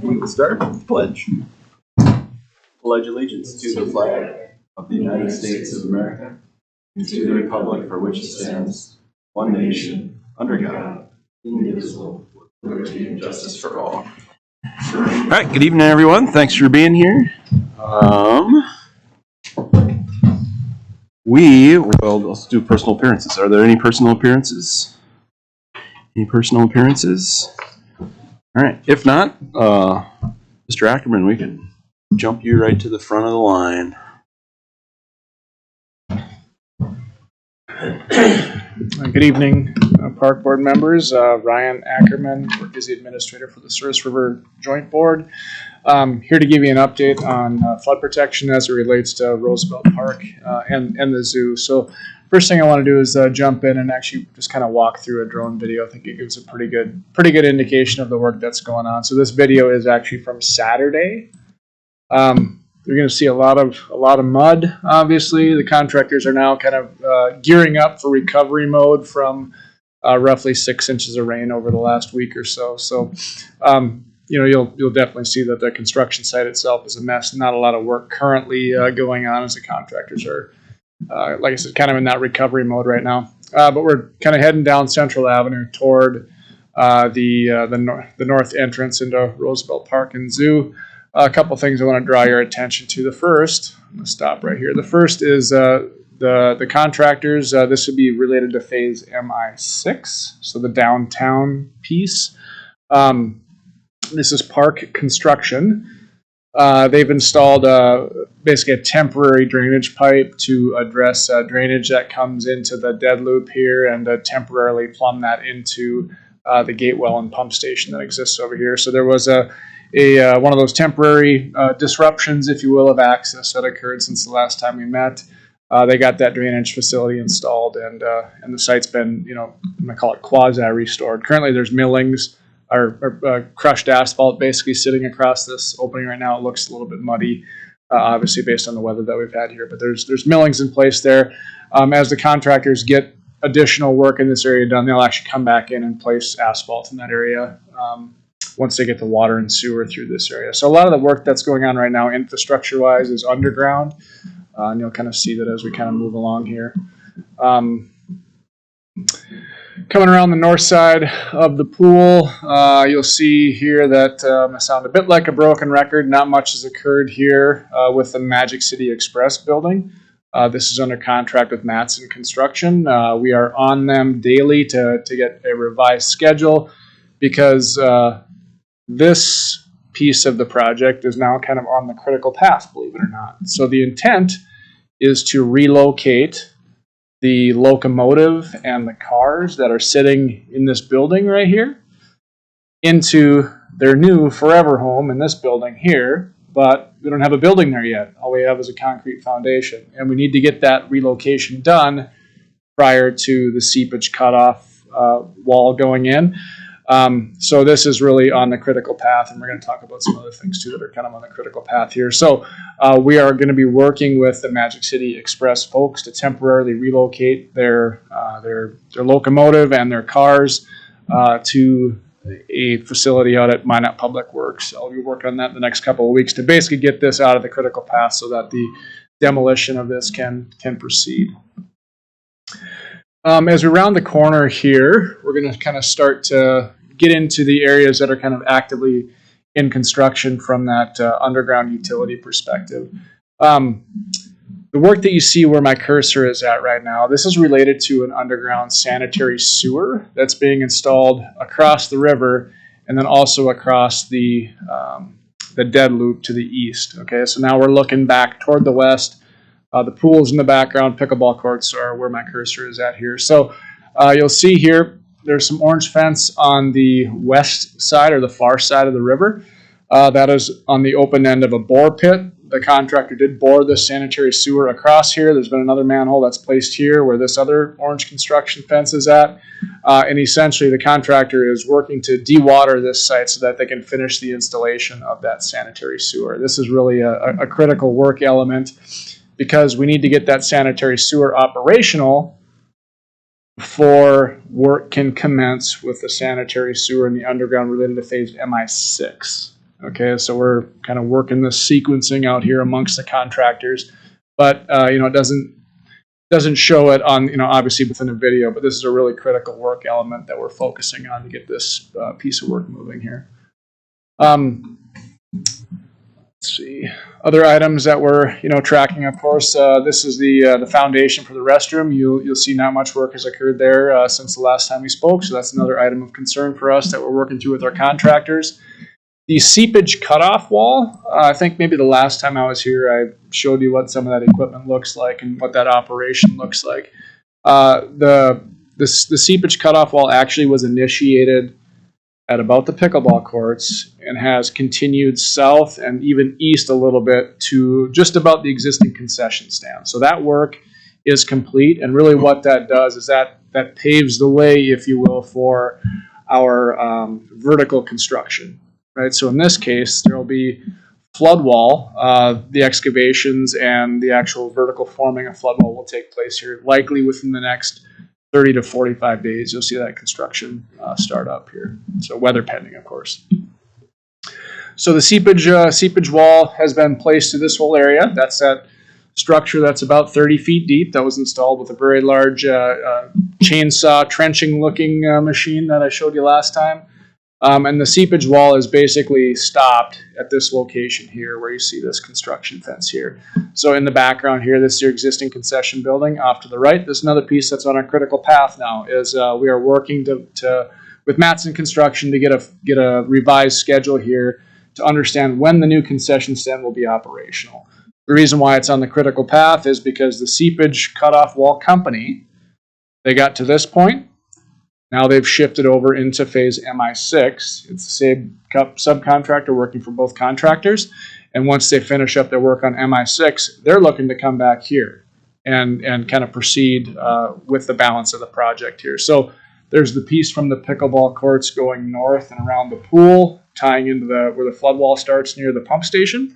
We will start with the pledge. Pledge allegiance to the flag of the United States of America and to the republic for which it stands, one nation, under God, indivisible, with liberty and justice for all. All right, good evening, everyone. Thanks for being here. Let's do personal appearances. Are there any personal appearances? Any personal appearances? All right. If not, Mr. Ackerman, we can jump you right to the front of the line. Good evening, Park Board members. Ryan Ackerman is the administrator for the Souris River Joint Board. Here to give you an update on flood protection as it relates to Roosevelt Park and the zoo. So first thing I want to do is jump in and actually just kind of walk through a drone video. I think it gives a pretty good indication of the work that's going on. So this video is actually from Saturday. You're going to see a lot of mud. Obviously, the contractors are now kind of gearing up for recovery mode from roughly 6 inches of rain over the last week or so. So, you'll definitely see that the construction site itself is a mess. Not a lot of work currently going on as the contractors are, like I said, kind of in that recovery mode right now. But we're kind of heading down Central Avenue toward the north entrance into Roosevelt Park and Zoo. A couple things I want to draw your attention to. The first, I'm going to stop right here. The first is the contractors. This would be related to phase MI6, so the downtown piece. This is Park Construction. They've installed basically a temporary drainage pipe to address drainage that comes into the dead loop here and temporarily plumb that into the gate well and pump station that exists over here. So there was one of those temporary disruptions, if you will, of access that occurred since the last time we met. They got that drainage facility installed, and the site's been, I'm gonna call it quasi-restored. Currently, there's millings or crushed asphalt basically sitting across this opening right now. It looks a little bit muddy, obviously based on the weather that we've had here, but there's millings in place there. As the contractors get additional work in this area done, they'll actually come back in and place asphalt in that area. Once they get the water and sewer through this area. So a lot of the work that's going on right now, infrastructure-wise, is underground. And you'll kind of see that as we kind of move along here. Coming around the north side of the pool, you'll see here that I sound a bit like a broken record. Not much has occurred here with the Magic City Express building. This is under contract with Matson Construction. We are on them daily to get a revised schedule because this piece of the project is now kind of on the critical path, believe it or not. So the intent is to relocate the locomotive and the cars that are sitting in this building right here into their new forever home in this building here, but we don't have a building there yet. All we have is a concrete foundation, and we need to get that relocation done prior to the seepage cutoff wall going in. So this is really on the critical path, and we're going to talk about some other things too that are kind of on the critical path here. So we are going to be working with the Magic City Express folks to temporarily relocate their locomotive and their cars to a facility out at Minot Public Works. I'll be working on that in the next couple of weeks to basically get this out of the critical path so that the demolition of this can proceed. As we round the corner here, we're going to kind of start to get into the areas that are kind of actively in construction from that underground utility perspective. The work that you see where my cursor is at right now, this is related to an underground sanitary sewer that's being installed across the river and then also across the dead loop to the east. Okay, so now we're looking back toward the west. The pool's in the background, pickleball courts are where my cursor is at here. So you'll see here, there's some orange fence on the west side or the far side of the river. That is on the open end of a bore pit. The contractor did bore this sanitary sewer across here. There's been another manhole that's placed here where this other orange construction fence is at. And essentially the contractor is working to dewater this site so that they can finish the installation of that sanitary sewer. This is really a critical work element because we need to get that sanitary sewer operational before work can commence with the sanitary sewer and the underground related to phase MI6. Okay, so we're kind of working this sequencing out here amongst the contractors, but it doesn't show it on, obviously within a video, but this is a really critical work element that we're focusing on to get this piece of work moving here. Let's see. Other items that we're tracking, of course. This is the foundation for the restroom. You'll see not much work has occurred there since the last time we spoke. So that's another item of concern for us that we're working through with our contractors. The seepage cutoff wall. I think maybe the last time I was here, I showed you what some of that equipment looks like and what that operation looks like. The seepage cutoff wall actually was initiated at about the pickleball courts and has continued south and even east a little bit to just about the existing concession stand. So that work is complete, and really what that does is that paves the way, if you will, for our vertical construction, right? So in this case, there will be flood wall. The excavations and the actual vertical forming of flood wall will take place here, likely within the next 30 to 45 days. You'll see that construction start up here. So weather pending, of course. So the seepage wall has been placed to this whole area. That's that structure that's about 30 feet deep that was installed with a very large chainsaw trenching looking machine that I showed you last time. And the seepage wall is basically stopped at this location here where you see this construction fence here. So in the background here, this is your existing concession building. Off to the right, there's another piece that's on our critical path now is we are working with Matson Construction to get a revised schedule here to understand when the new concession stand will be operational. The reason why it's on the critical path is because the seepage cutoff wall company, they got to this point. Now they've shifted over into phase MI6. It's the same subcontractor working for both contractors. And once they finish up their work on MI6, they're looking to come back here and kind of proceed with the balance of the project here. So there's the piece from the pickleball courts going north and around the pool, tying into where the flood wall starts near the pump station.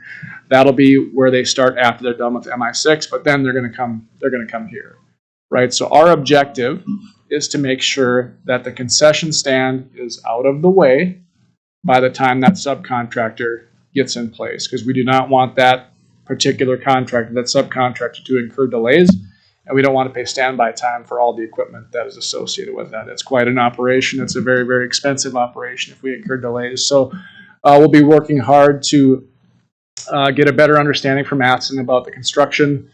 That'll be where they start after they're done with MI6, but then they're going to come here, right? So our objective is to make sure that the concession stand is out of the way by the time that subcontractor gets in place, because we do not want that particular contractor, that subcontractor, to incur delays, and we don't want to pay standby time for all the equipment that is associated with that. It's quite an operation. It's a very, very expensive operation if we incur delays. So we'll be working hard to get a better understanding from Matson about the construction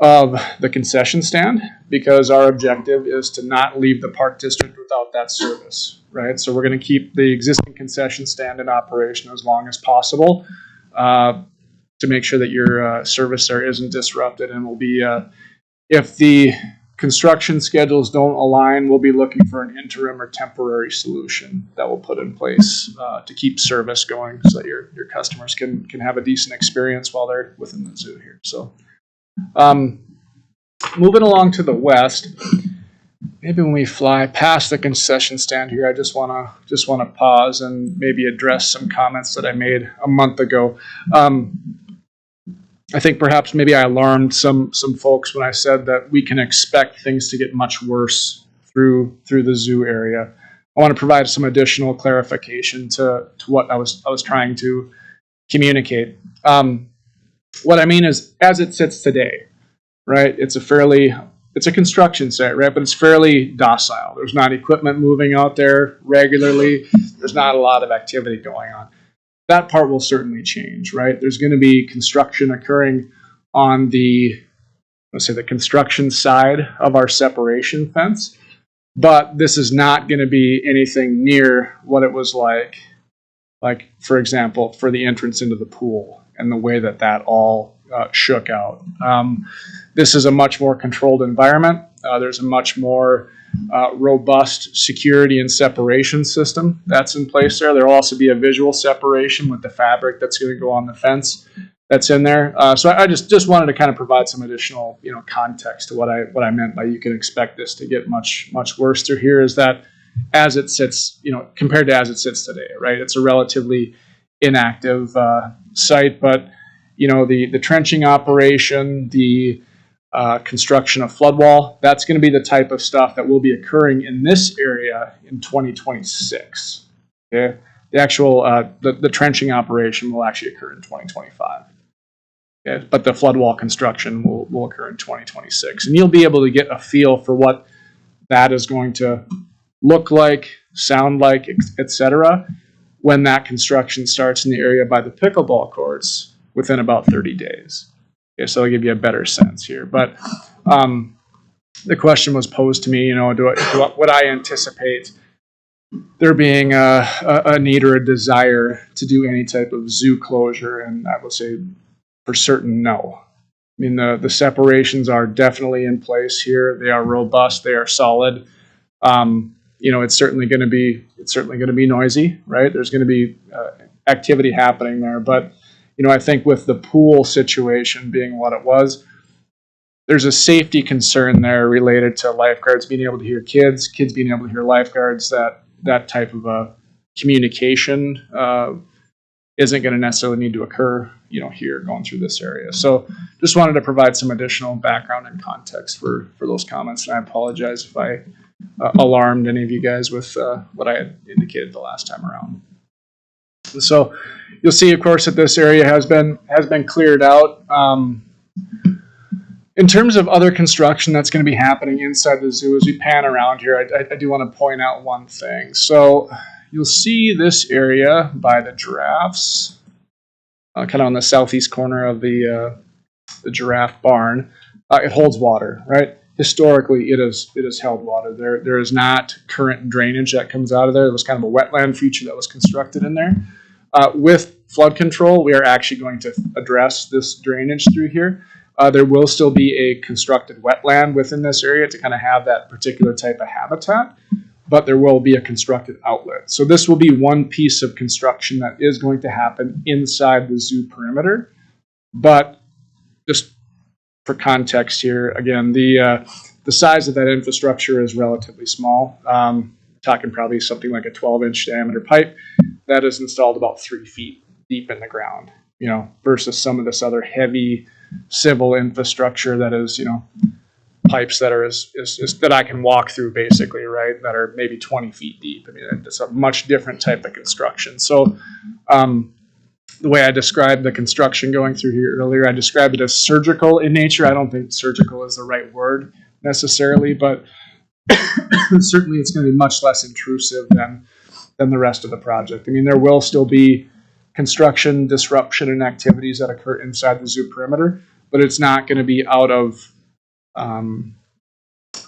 of the concession stand, because our objective is to not leave the Park District without that service, right? So we're going to keep the existing concession stand in operation as long as possible to make sure that your service there isn't disrupted, and we'll be, if the construction schedules don't align, we'll be looking for an interim or temporary solution that we'll put in place to keep service going so that your customers can have a decent experience while they're within the zoo here. So moving along to the west, maybe when we fly past the concession stand here, I just want to pause and maybe address some comments that I made a month ago. I think perhaps maybe I alarmed some folks when I said that we can expect things to get much worse through the zoo area. I want to provide some additional clarification to what I was trying to communicate. What I mean is, as it sits today, right? It's a construction site, right? But it's fairly docile. There's not equipment moving out there regularly. There's not a lot of activity going on. That part will certainly change, right? There's going to be construction occurring on the construction side of our separation fence, but this is not going to be anything near what it was like, for example, for the entrance into the pool and the way that all shook out. This is a much more controlled environment. There's a much more robust security and separation system that's in place there. There will also be a visual separation with the fabric that's going to go on the fence that's in there. So I just wanted to kind of provide some additional context to what I meant by you can expect this to get much worse through here. Is that as it sits, compared to as it sits today, right? It's a relatively inactive site, but the trenching operation, the construction of flood wall, that's going to be the type of stuff that will be occurring in this area in 2026. Okay, The actual the trenching operation will actually occur in 2025. Okay? But the flood wall construction will occur in 2026. And you'll be able to get a feel for what that is going to look like, sound like, etc., when that construction starts in the area by the pickleball courts within about 30 days. Okay, so I'll give you a better sense here. But the question was posed to me, would I anticipate there being a need or a desire to do any type of zoo closure? And I will say for certain, no. I mean, the separations are definitely in place here. They are robust. They are solid. It's certainly going to be noisy, right? There's going to be activity happening there, but I think with the pool situation being what it was, there's a safety concern there related to lifeguards being able to hear kids being able to hear lifeguards. That type of a communication isn't going to necessarily need to occur, here going through this area. So just wanted to provide some additional background and context for those comments, and I apologize if I alarmed any of you guys with what I had indicated the last time around. So you'll see, of course, that this area has been cleared out. In terms of other construction that's going to be happening inside the zoo, as we pan around here, I do want to point out one thing. So you'll see this area by the giraffes, kind of on the southeast corner of the giraffe barn. It holds water, right? Historically, it has held water. There is not current drainage that comes out of there. There was kind of a wetland feature that was constructed in there. With flood control, we are actually going to address this drainage through here. There will still be a constructed wetland within this area to kind of have that particular type of habitat, but there will be a constructed outlet. So this will be one piece of construction that is going to happen inside the zoo perimeter. But just for context here, again, the size of that infrastructure is relatively small. Talking probably something like a 12-inch diameter pipe that is installed about 3 feet deep in the ground, versus some of this other heavy civil infrastructure that is, pipes that are that I can walk through basically, right? That are maybe 20 feet deep. I mean, it's a much different type of construction. So the way I described the construction going through here earlier, I described it as surgical in nature. I don't think surgical is the right word necessarily, but certainly it's going to be much less intrusive than the rest of the project. I mean, there will still be construction disruption and activities that occur inside the zoo perimeter, but it's not going to be out of, I'm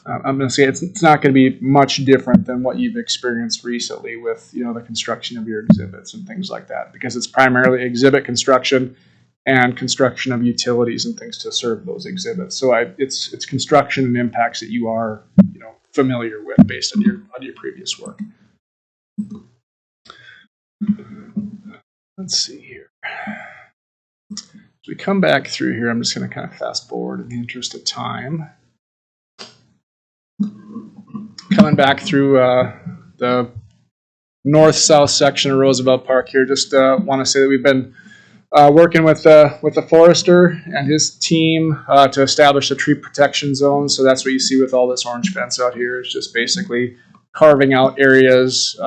going to say it's not going to be much different than what you've experienced recently with, the construction of your exhibits and things like that, because it's primarily exhibit construction and construction of utilities and things to serve those exhibits. So it's construction and impacts that you are, familiar with based on your previous work. Let's see here. As we come back through here, I'm just going to kind of fast forward in the interest of time. Coming back through the north-south section of Roosevelt Park here, just want to say that we've been working with the forester and his team to establish a tree protection zone. So that's what you see with all this orange fence out here. It's just basically carving out areas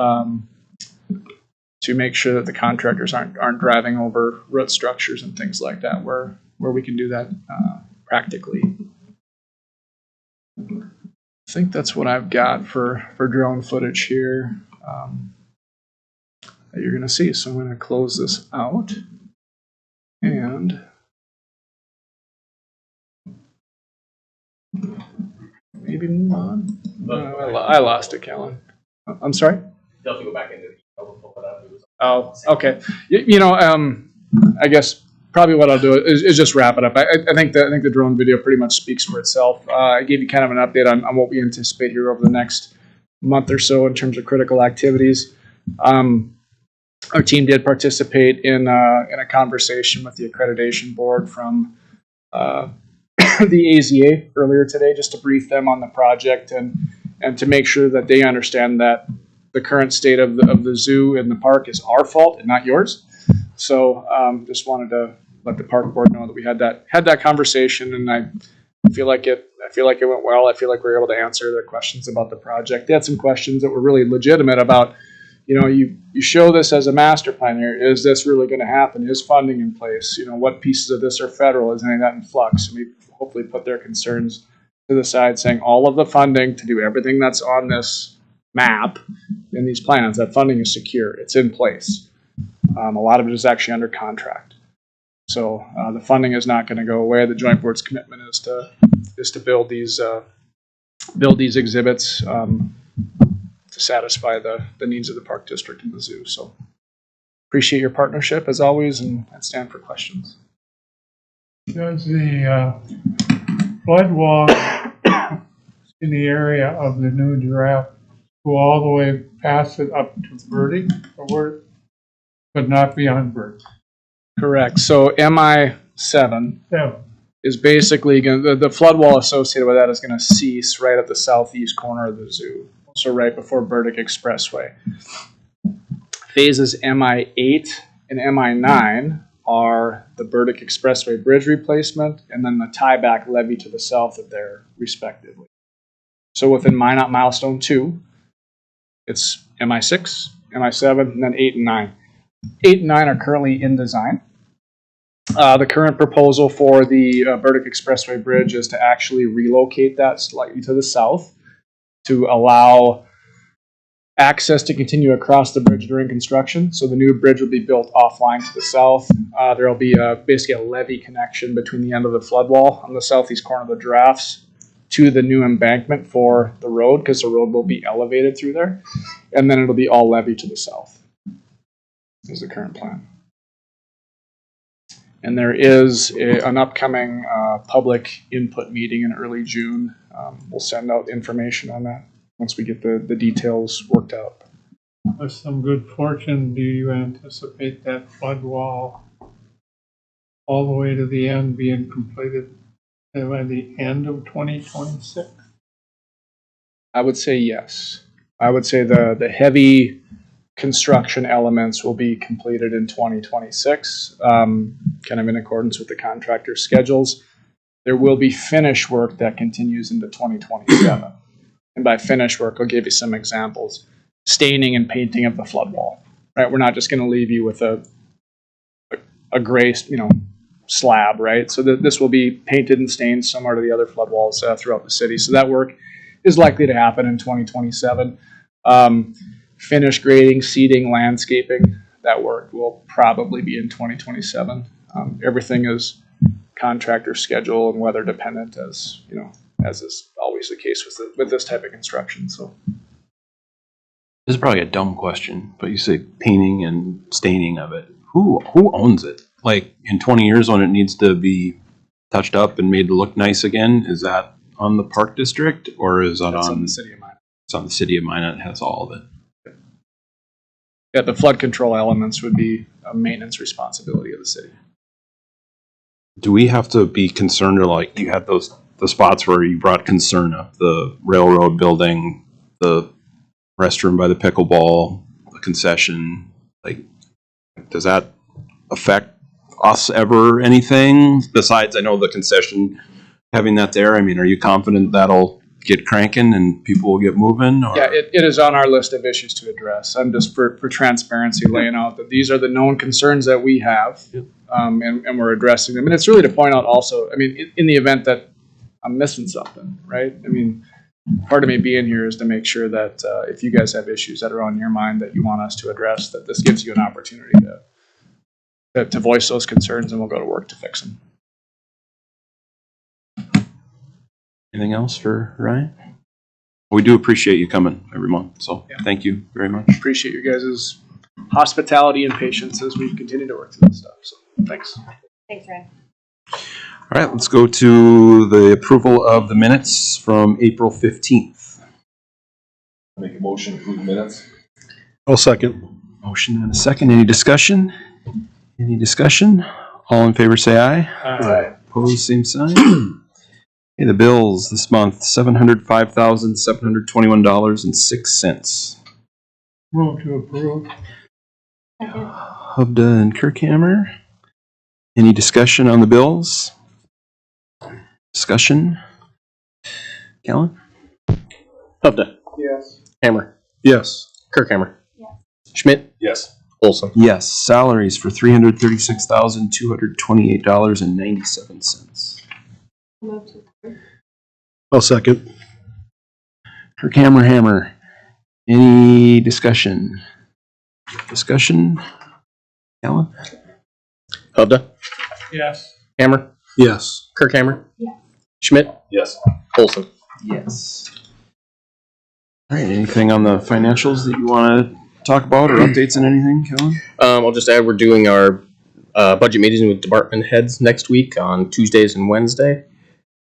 to make sure that the contractors aren't driving over root structures and things like that, where we can do that practically. I think that's what I've got for drone footage here that you're going to see. So I'm going to close this out and maybe move on. I lost it, Kellen. I'm sorry? You'll have to go back into the pull it up. Oh, okay. I guess probably what I'll do is just wrap it up. I think the drone video pretty much speaks for itself. I gave you kind of an update on what we anticipate here over the next month or so in terms of critical activities. Our team did participate in a conversation with the accreditation board from the AZA earlier today, just to brief them on the project and to make sure that they understand that the current state of the zoo and the park is our fault and not yours. So just wanted to let the park board know that we had that conversation, and I feel like it went well. I feel like we were able to answer their questions about the project. They had some questions that were really legitimate about, you show this as a master plan here. Is this really going to happen? Is funding in place? What pieces of this are federal? Is any of that in flux? And we hopefully put their concerns to the side, saying all of the funding to do everything that's on this map in these plans, that funding is secure. It's in place. A lot of it is actually under contract. So the funding is not going to go away. The Joint Board's commitment is to build these exhibits to satisfy the needs of the Park District and the zoo. So appreciate your partnership as always, and stand for questions. Does the flood wall in the area of the new giraffe go all the way past it up to Birdie, or but not beyond Birdie? Correct. So MI7 7. is basically going to, the flood wall associated with that is going to cease right at the southeast corner of the zoo. So right before Burdick Expressway. Phases MI8 and MI9 are the Burdick Expressway bridge replacement and then the tieback levee to the south of there, respectively. So within Minot Milestone 2, it's MI6, MI7, and then 8 and 9. 8 and 9 are currently in design. The current proposal for the Burdick Expressway Bridge is to actually relocate that slightly to the south to allow access to continue across the bridge during construction. So the new bridge will be built offline to the south. There will be basically a levee connection between the end of the flood wall on the southeast corner of the giraffes to the new embankment for the road, because the road will be elevated through there. And then it'll be all levee to the south is the current plan. And there is an upcoming public input meeting in early June. We'll send out information on that once we get the details worked out. With some good fortune, do you anticipate that flood wall all the way to the end being completed by the end of 2026? I would say yes. I would say the heavy construction elements will be completed in 2026, kind of in accordance with the contractor's schedules. There will be finish work that continues into 2027. And by finish work, I'll give you some examples. Staining and painting of the flood wall. Right? We're not just going to leave you with a gray, slab, right? So this will be painted and stained similar to the other flood walls throughout the city. So that work is likely to happen in 2027. Finish grading, seeding, landscaping, that work will probably be in 2027. Everything is contractor schedule and weather dependent, as is always the case with this type of construction. So This is probably a dumb question, but you say painting and staining of it. Who owns it? Like in 20 years when it needs to be touched up and made to look nice again, is that on the Park District or is that on the city of Minot? It's on the city of Minot. It has all of it. Yeah, the flood control elements would be a maintenance responsibility of the city. Do we have to be concerned, or like you had the spots where you brought concern up, the railroad building, the restroom by the pickleball, the concession, like does that affect us ever anything besides, I know the concession having that there? I mean, are you confident that'll get cranking and people will get moving? Or? Yeah, it is on our list of issues to address. I'm just for transparency laying out that these are the known concerns that we have, and we're addressing them. And it's really to point out also, I mean, in the event that I'm missing something, right? I mean, part of me being here is to make sure that if you guys have issues that are on your mind that you want us to address, that this gives you an opportunity to voice those concerns, and we'll go to work to fix them. Anything else for Ryan? We do appreciate you coming every month, so Thank you very much. Appreciate your guys' hospitality and patience as we continue to work through this stuff. So thanks. Thanks, Ryan. All right, let's go to the approval of the minutes from April 15th. Make a motion to approve the minutes. I'll second. Motion and a second. Any discussion? Any discussion? All in favor say aye. Opposed, same sign. Okay, the bills this month, $705,721.06. Move to approve. Hubda and Kirkhammer. Any discussion on the bills? Discussion? Kellen? Hubda. Yes. Hammer. Yes. Kirkhammer. Yes. Schmidt, Yes. Olson. Yes. Salaries for $336,228.97. I'll second. Kirk Hammer. Any discussion? Alan? Hubda, Yes. Hammer, Yes. Kirk Hammer. Schmidt, Yes. Olson. Yes. All right. Anything on the financials that you want to talk about or updates on anything, Kellen? I'll just add we're doing our budget meetings with department heads next week on Tuesdays and Wednesday.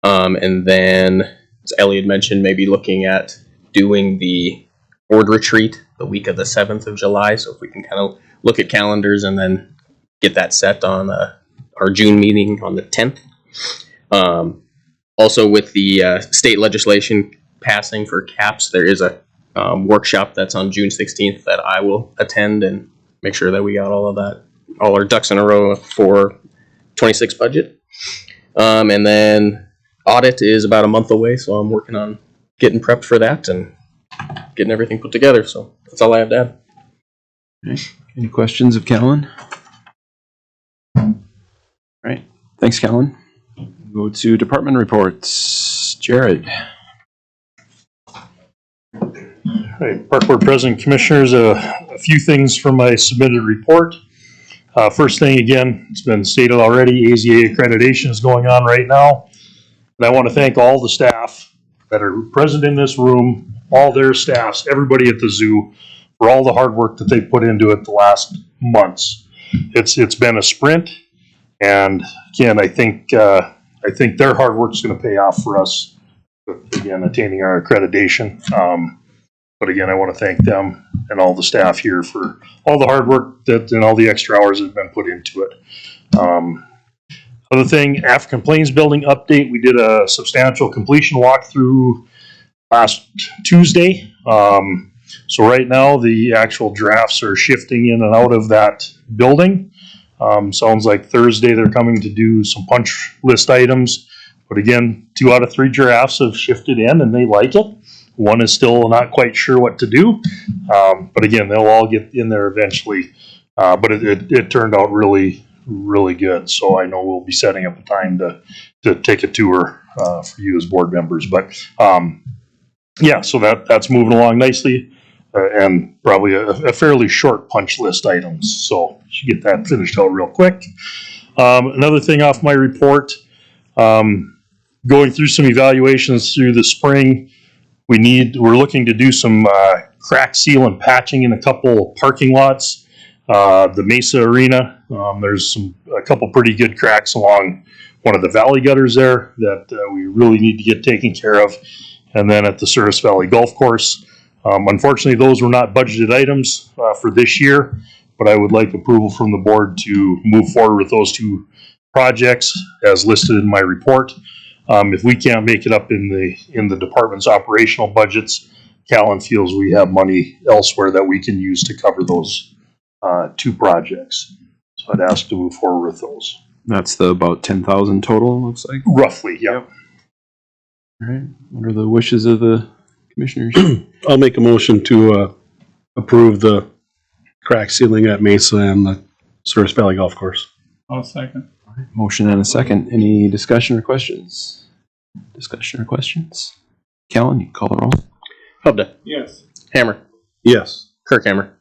And then, as Ellie had mentioned, maybe looking at doing the board retreat the week of the 7th of July. So if we can kind of look at calendars and then get that set on our June meeting on the 10th. Also, with the state legislation passing for CAPS, there is a workshop that's on June 16th that I will attend and make sure that we got all our ducks in a row for 26 budget. And then audit is about a month away, so I'm working on getting prepped for that and getting everything put together. So that's all I have to add. Okay. Any questions of Kellen? All right. Thanks, Kellen. Go to department reports. Jared. Right, Park Board President, Commissioners, a few things from my submitted report. First thing, again, it's been stated already, AZA accreditation is going on right now. And I want to thank all the staff that are present in this room, all their staffs, everybody at the zoo, for all the hard work that they put into it the last months. It's been a sprint, and again, I think their hard work is going to pay off for us, again, attaining our accreditation. But again, I want to thank them and all the staff here for all the hard work and all the extra hours that have been put into it. Other thing, African Plains building update. We did a substantial completion walkthrough last Tuesday. So right now the actual drafts are shifting in and out of that building. Sounds like Thursday they're coming to do some punch list items. But again, 2 out of 3 giraffes have shifted in and they like it. One is still not quite sure what to do. But again, they'll all get in there eventually. But it turned out really, really good. So I know we'll be setting up a time to take a tour for you as board members. But yeah, so that's moving along nicely. And probably a fairly short punch list items. So should get that finished out real quick. Another thing off my report, going through some evaluations through the spring. We're looking to do some crack seal and patching in a couple parking lots. The Mesa Arena, there's a couple pretty good cracks along one of the valley gutters there that we really need to get taken care of. And then at the Service Valley Golf Course, unfortunately those were not budgeted items for this year, but I would like approval from the board to move forward with those 2 projects as listed in my report. If we can't make it up in the department's operational budgets, Callan feels we have money elsewhere that we can use to cover those 2 projects. So I'd ask to move forward with those. That's the about 10,000 total, looks like. Roughly, yeah. All right. What are the wishes of the commissioners? I'll make a motion to approve the crack sealing at Mesa and the Service Valley Golf Course. I'll second. Motion and a second. Any discussion or questions? Kellen, you call the roll. Hubda, Yes. Hammer, Yes. Kirk Hammer.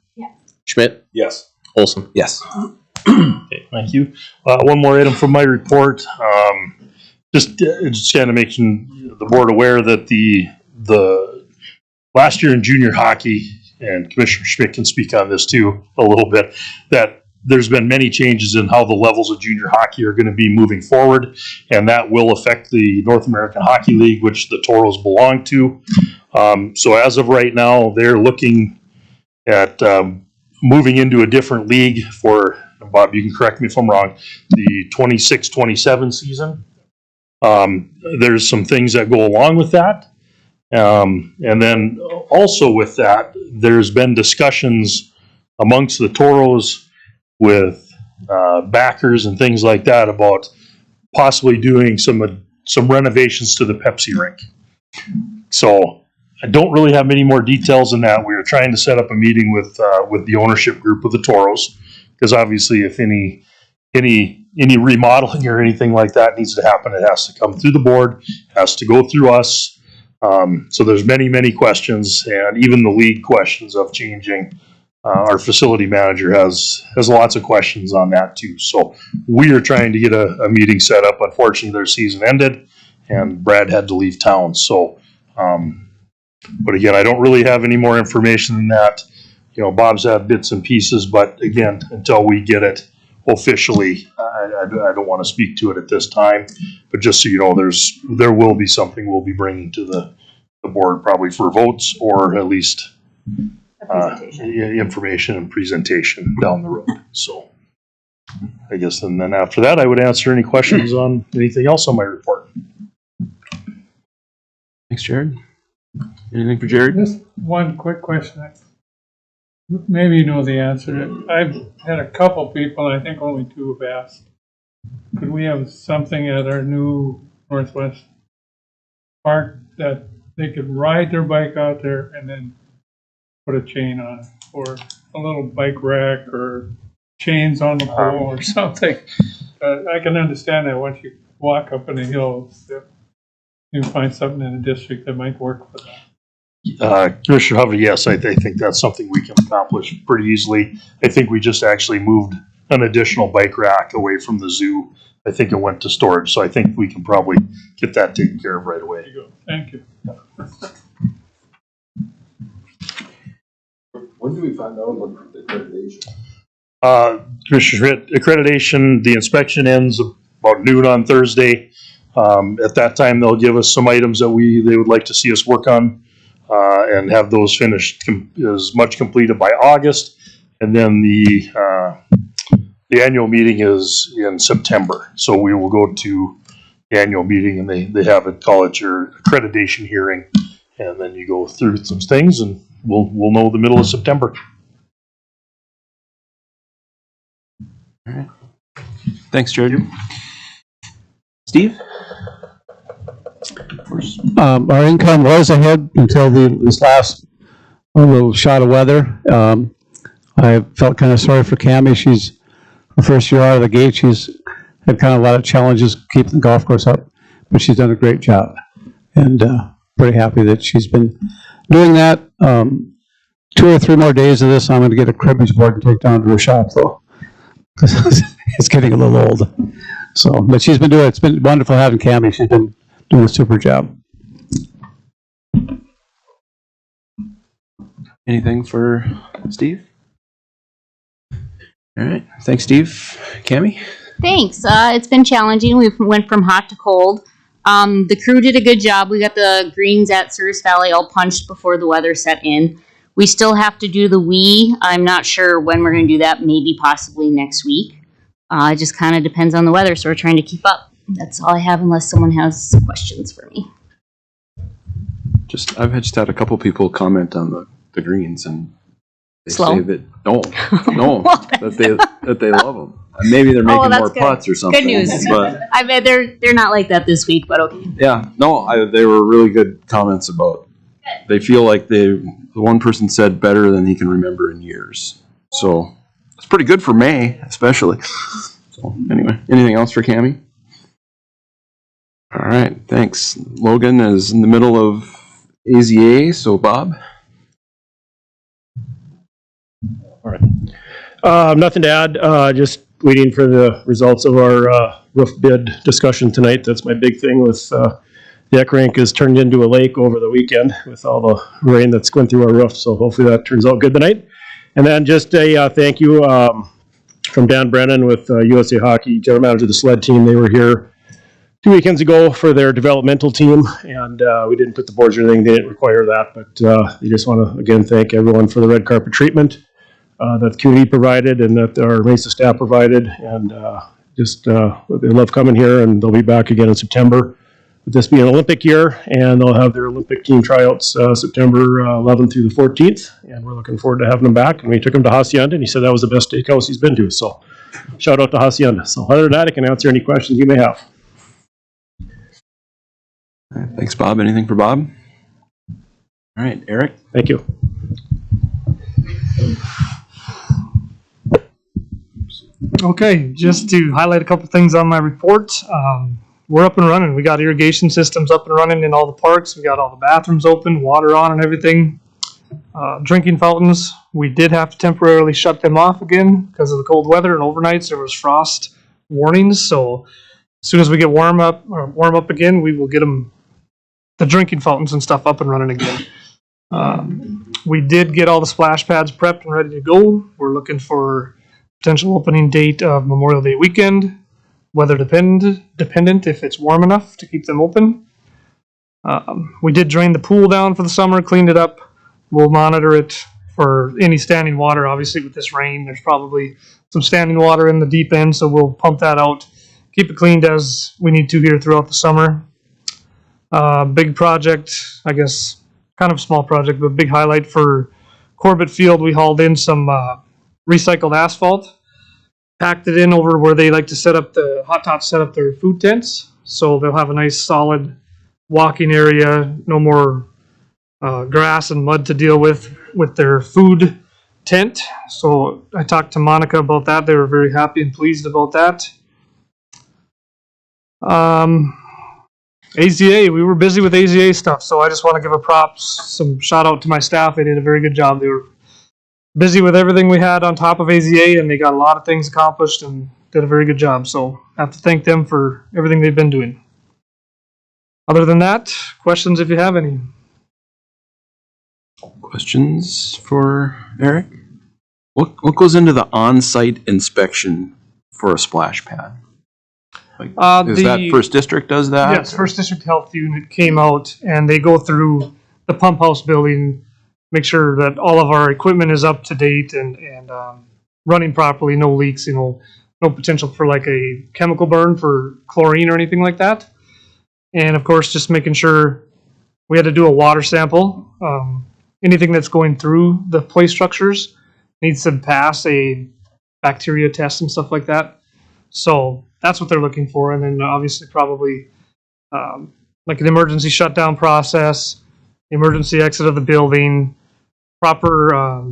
Schmidt, Yes. Olson. Yes. Okay, thank you. One more item from my report. Just kind of making the board aware that the last year in junior hockey, and Commissioner Schmidt can speak on this too a little bit, that there's been many changes in how the levels of junior hockey are going to be moving forward, and that will affect the North American Hockey League, which the Toros belong to. So as of right now, they're looking at moving into a different league for, Bob, you can correct me if I'm wrong, the 26-27 season. There's some things that go along with that. And then also with that, there's been discussions amongst the Toros with backers and things like that about possibly doing some renovations to the Pepsi rink. So I don't really have many more details than that. We are trying to set up a meeting with the ownership group of the Toros, because obviously if any remodeling or anything like that needs to happen, it has to come through the board, has to go through us. So there's many questions, and even the league questions of changing. Our facility manager has lots of questions on that too. So we are trying to get a meeting set up. Unfortunately, their season ended, and Brad had to leave town. So, but again, I don't really have any more information than that. You know, Bob's had bits and pieces, but again, until we get it officially, I don't want to speak to it at this time. But just so you know, there will be something we'll be bringing to the board probably for votes, or at least information and presentation down the road. So I guess, and then after that, I would answer any questions on anything else on my report. Thanks, Jared. Anything for Jared? Just one quick question. Maybe you know the answer to it. I've had a couple people, and I think only two have asked. Could we have something at our new Northwest Park that they could ride their bike out there and then put a chain on it, or a little bike rack, or chains on the pole or something? I can understand that once you walk up in the hills, you find something in the district that might work for that. Commissioner Hovey, yes, I think that's something we can accomplish pretty easily. I think we just actually moved an additional bike rack away from the zoo. I think it went to storage, so I think we can probably get that taken care of right away. There you go. Thank you. When do we find out about the accreditation? Commissioner Schmidt, accreditation, the inspection ends about noon on Thursday. At that time, they'll give us some items that they would like to see us work on, and have those finished as much completed by August. And then the annual meeting is in September. So we will go to the annual meeting, and they have it, call it your accreditation hearing. And then you go through some things, and we'll know the middle of September. All right. Thanks, Jared. Steve? Our income was ahead until this last little shot of weather. I felt kind of sorry for Cammie. She's her first year out of the gate. She's had kind of a lot of challenges keeping the golf course up, but she's done a great job, and pretty happy that she's been doing that. 2 or 3 more days of this, I'm going to get a cribbage board and take down to her shop, though, because it's getting a little old. So, but she's been doing it. It's been wonderful having Cammie. She's been doing a super job. Anything for Steve? All right. Thanks, Steve. Cammie? Thanks. It's been challenging. We went from hot to cold. The crew did a good job. We got the greens at Service Valley all punched before the weather set in. We still have to do the wee. I'm not sure when we're going to do that. Maybe possibly next week. It just kind of depends on the weather, so we're trying to keep up. That's all I have, unless someone has questions for me. I've just had a couple people comment on the greens, and they Slow? say that no, that they love them. Maybe they're making more good. putts or something. Good news. But I bet they're not like that this week, but okay. yeah, no, they were really good comments about. They feel like the one person said better than he can remember in years. So it's pretty good for May, especially. So anyway, anything else for Cammie? All right, thanks. Logan is in the middle of AZA, so Bob. All right. Nothing to add. Just waiting for the results of our roof bid discussion tonight. That's my big thing with the Eck Rink is turned into a lake over the weekend with all the rain that's going through our roof. So hopefully that turns out good tonight. And then just a thank you from Dan Brennan with USA Hockey, general manager of the sled team. They were here 2 weekends ago for their developmental team, and we didn't put the boards or anything. They didn't require that, but they just want to, again, thank everyone for the red carpet treatment that the community provided and that our Mesa staff provided. And they love coming here, and they'll be back again in September. With this being an Olympic year, and they'll have their Olympic team tryouts September 11th through the 14th, and we're looking forward to having them back. And we took him to Hacienda, and he said that was the best steakhouse he's been to. So shout out to Hacienda. So other than that, I can answer any questions you may have. All right, thanks, Bob. Anything for Bob? All right, Eric? Thank you. Okay, just to highlight a couple things on my report. We're up and running. We got irrigation systems up and running in all the parks. We got all the bathrooms open, water on and everything. Drinking fountains, we did have to temporarily shut them off again because of the cold weather, and overnights there was frost warnings. So as soon as we get warm up again, we will get the drinking fountains and stuff up and running again. We did get all the splash pads prepped and ready to go. We're looking for potential opening date of Memorial Day weekend, weather dependent if it's warm enough to keep them open. We did drain the pool down for the summer, cleaned it up. We'll monitor it for any standing water. Obviously with this rain, there's probably some standing water in the deep end, so we'll pump that out, keep it cleaned as we need to here throughout the summer. Big project, I guess, kind of small project, but big highlight for Corbett Field. We hauled in some recycled asphalt, packed it in over where they like to set up the hot tots, set up their food tents. So they'll have a nice solid walking area, no more grass and mud to deal with their food tent. So I talked to Monica about that. They were very happy and pleased about that. AZA, we were busy with AZA stuff, so I just want to give some shout out to my staff. They did a very good job. They were busy with everything we had on top of AZA, and they got a lot of things accomplished and did a very good job. So I have to thank them for everything they've been doing. Other than that, questions if you have any. Questions for Eric? What goes into the on-site inspection for a splash pad? Is that First District does that? Yes, First District Health Unit came out and they go through the pump house building, make sure that all of our equipment is up to date and running properly, no leaks, no potential for like a chemical burn for chlorine or anything like that. And of course, just making sure we had to do a water sample. Anything that's going through the play structures needs to pass a bacteria test and stuff like that. So that's what they're looking for. And then obviously probably like an emergency shutdown process, emergency exit of the building, proper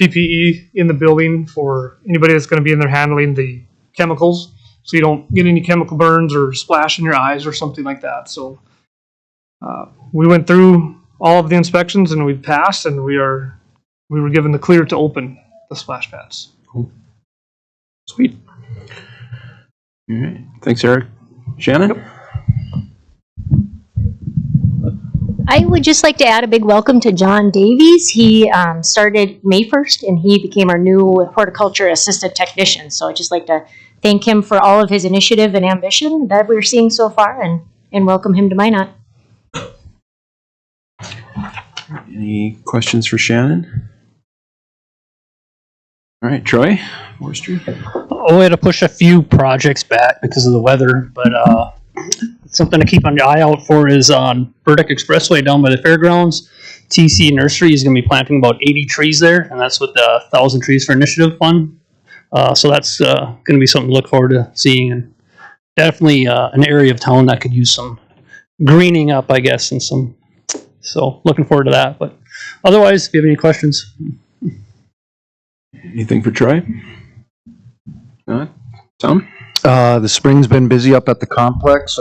PPE in the building for anybody that's going to be in there handling the chemicals, so you don't get any chemical burns or splash in your eyes or something like that. So we went through all of the inspections and we passed, and we were given the clear to open the splash pads. Cool. Sweet. All right. Thanks, Eric. Shannon? Yep. I would just like to add a big welcome to John Davies. He started May 1st, and he became our new horticulture assistant technician. So I'd just like to thank him for all of his initiative and ambition that we're seeing so far, and welcome him to Minot. Any questions for Shannon? All right, Troy, forestry. Oh, we had to push a few projects back because of the weather, but something to keep an eye out for is on Burdick Expressway down by the fairgrounds. TC Nursery is going to be planting about 80 trees there, and that's with the 1,000 Trees for Initiative Fund. So that's going to be something to look forward to seeing, and definitely an area of town that could use some greening up, I guess, and some. So looking forward to that. But otherwise, if you have any questions. Anything for Troy? Tom? The spring's been busy up at the complex.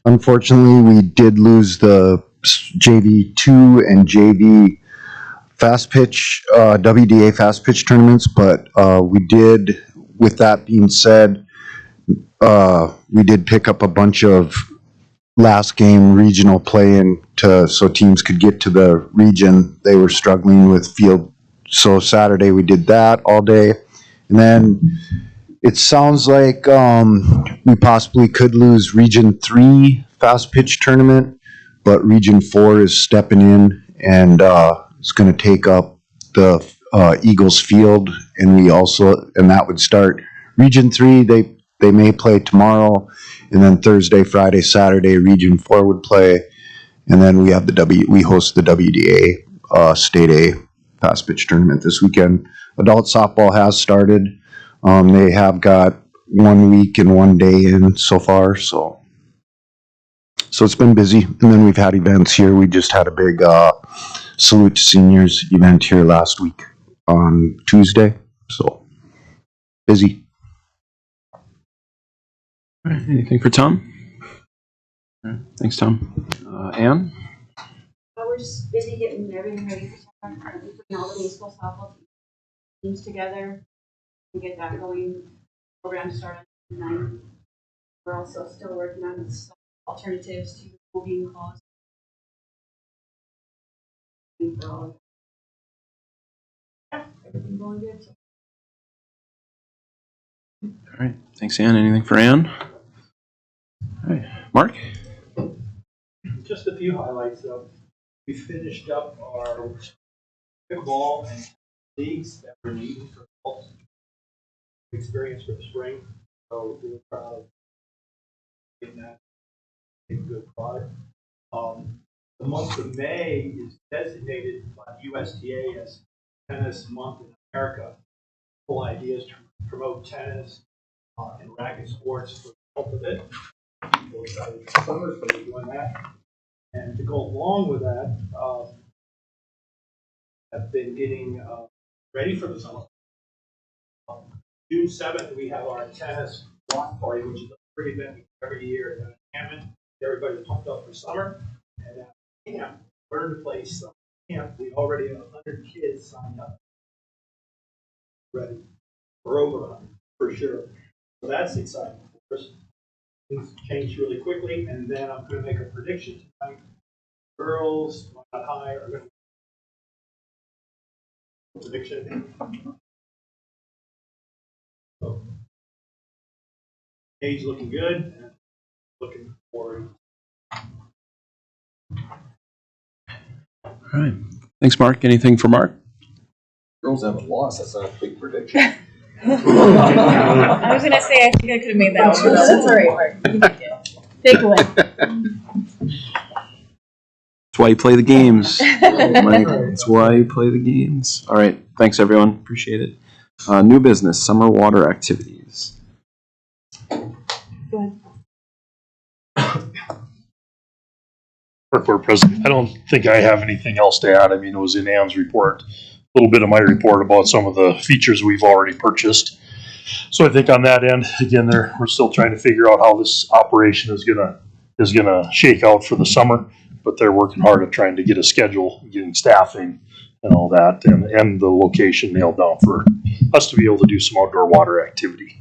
Unfortunately, we did lose the JV2 and JV fast pitch, WDA fast pitch tournaments, but we did, with that being said, we did pick up a bunch of last game regional play-in so teams could get to the region. They were struggling with field. So Saturday we did that all day. And then it sounds like we possibly could lose Region 3 fast pitch tournament, but Region 4 is stepping in and it's going to take up the Eagles field, and that would start Region 3. They may play tomorrow, and then Thursday, Friday, Saturday, Region 4 would play, and then we have we host the WDA State A fast pitch tournament this weekend. Adult softball has started. They have got 1 week and 1 day in so far, so So it's been busy. And then we've had events here. We just had a big Salute to Seniors event here last week on Tuesday. So busy. All right, anything for Tom? All right, thanks, Tom. Ann? We're just busy getting everything ready for summer. We're putting all the baseball softball teams together. We get that going. Program started tonight. We're also still working on some alternatives to school being closed. Yeah, everything going good. All right, thanks, Ann. Anything for Ann? All right, Mark? Just a few highlights. We finished up our pickleball and leagues that were needed for adults. Experience for the spring, so we're proud of getting that a good product. The month of May is designated by USTA as Tennis Month in America. The whole idea is to promote tennis and racket sports for the health of it. We're excited for summer, so we're doing that. And to go along with that, I've been getting ready for the summer. June 7th, we have our tennis block party, which is a free event every year at Hammond. Everybody's pumped up for summer. And at camp, Learn to Play Summer Camp, we already have 100 kids signed up. Ready. We're over 100, for sure. So that's exciting for us. Things change really quickly, and then I'm going to make a prediction tonight. Girls, not high, are going to prediction. So, age looking good, and looking forward. All right, thanks, Mark. Anything for Mark? Girls haven't lost. That's not a big prediction. I was gonna say I think I could have made that one. That's all right, Mark. You can make it. Take away. That's why you play the games. Mike. That's why you play the games. All right, thanks, everyone. Appreciate it. New business, summer water activities. Go ahead. Park Board President, I don't think I have anything else to add. I mean, it was in Ann's report, a little bit of my report about some of the features we've already purchased. So I think on that end, again, we're still trying to figure out how this operation is gonna shake out for the summer, but they're working hard at trying to get a schedule, getting staffing and all that, and the location nailed down for us to be able to do some outdoor water activity.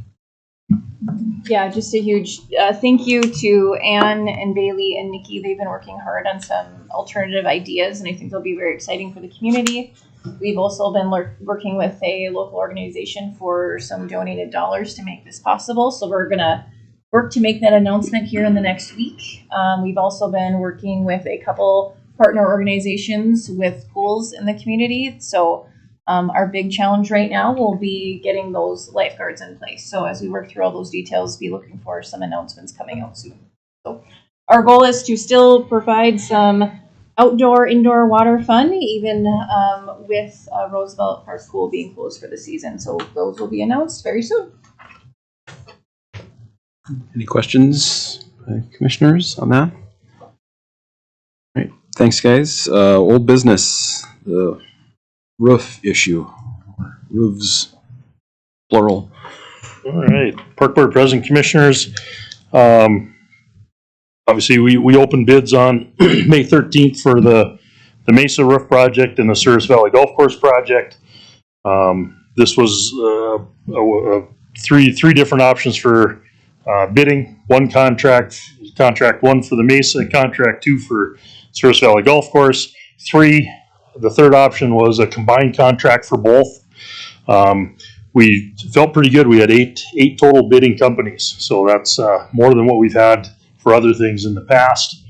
Yeah, just a huge thank you to Anne and Bailey and Nikki. They've been working hard on some alternative ideas, and I think they'll be very exciting for the community. We've also been working with a local organization for some donated dollars to make this possible. So we're going to work to make that announcement here in the next week. We've also been working with a couple partner organizations with pools in the community. So our big challenge right now will be getting those lifeguards in place. So as we work through all those details, be looking for some announcements coming out soon. So our goal is to still provide some outdoor, indoor water fun, even with Roosevelt Park Pool being closed for the season. So those will be announced very soon. Any questions, commissioners, on that? All right, thanks, guys. Old business, the roof issue, roofs, plural. All right, Park Board President, Commissioners. Obviously, we opened bids on May 13th for the Mesa Roof Project and the Souris Valley Golf Course Project. This was three different options for bidding. One contract one for the Mesa, contract two for Souris Valley Golf Course. The third option was a combined contract for both. We felt pretty good. We had eight total bidding companies, so that's more than what we've had for other things in the past.